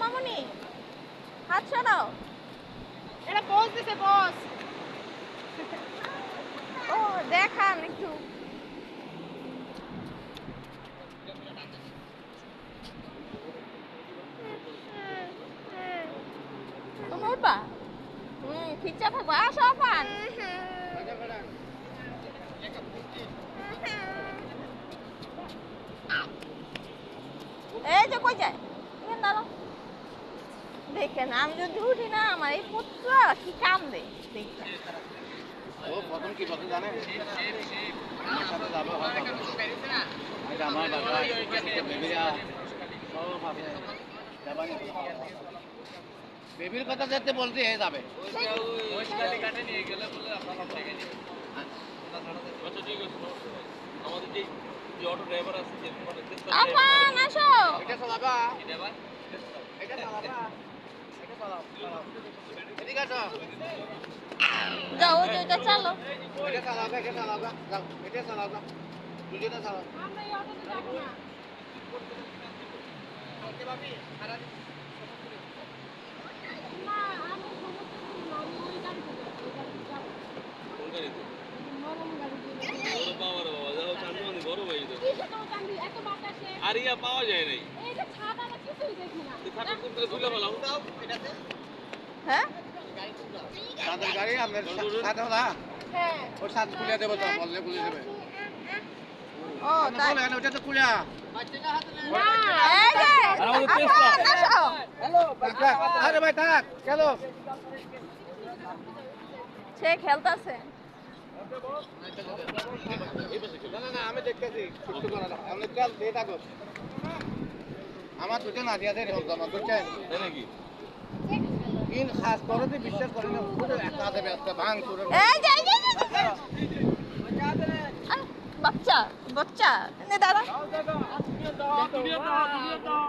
মামুনি হাত সরাও। এটা বস দিছে বস। ও দেখান একটু। তুমি উঠবা? খিচা থাকবো। আসো আপান। এই যে কই যায়? এখানে দাঁড়াও। দেখেন আমি যদি উঠি না আমার এই পুত্র কি কাম দে দেখেন। ও প্রথম কি বলতে জানেন? আমার সাথে যাবে হয়তো। এটা আমার বাবা বেবিরা সব আছে। যাবানি বেবির কথা যেতে বলতে হয়ে যাবে। ওই গাড়ি কাটে নিয়ে গেলে বলে আপনারা থেকে নিয়ে। আচ্ছা ঠিক আছে। আমাদের যে অটো ড্রাইভার আছে যে আপান আসো। এটা চালাবা। এটা ভাই। এটা চালাবা। এটা চালাও। এদিকে আসো। যাও এটা চালো। এটা চালাবা, এটা চালাবা। যাও, এটা চালাবা। দুজনে চালাও। আমরা এই অটোতে যাব না। ওকে ভাবি, সারা দিন না আমি সমস্ত কিছু আমি ওই গাড়িতে যাব। ওই গাড়িতে যাব। কোন গাড়িতে? নরম গাড়িতে। ওরে বাবা রে বাবা, যাও চান্দমানি বড় ভাই তো। কিসে তো চান্দি এত বাতাসে। আর ইয়া পাওয়া যায় নাই। এই যে ছাদ আমরা কিছুই দেখি না। তুই থাকার করতে খুলে ফেলাও। এটাতে হ্যাঁ তাদের গাড়ি আপনার সাথে হলা হ্যাঁ। ওর সাথে খুলে দেবো তো বললে খুলে দেবে ও তাই বলেন ওটা তো খুলে না এই যে আমাদের আপান আসো। আরে ভাই থাক গেল সে খেলতাছে। না না না আমি দেখতেছি ছুট্টু করে না আপনি চল দিয়ে থাকো আমার দুটো নাতি আছে হোক আমার বুঝছেন তাই নাকি? ইন খাস করে বিশ্বাস করেন না পুরো একটা আছে ব্যস্ত ভাঙ পুরো এই যে বাচ্চা বাচ্চা এনে দাঁড়া। দাও দাও দাও দাও দাও দাও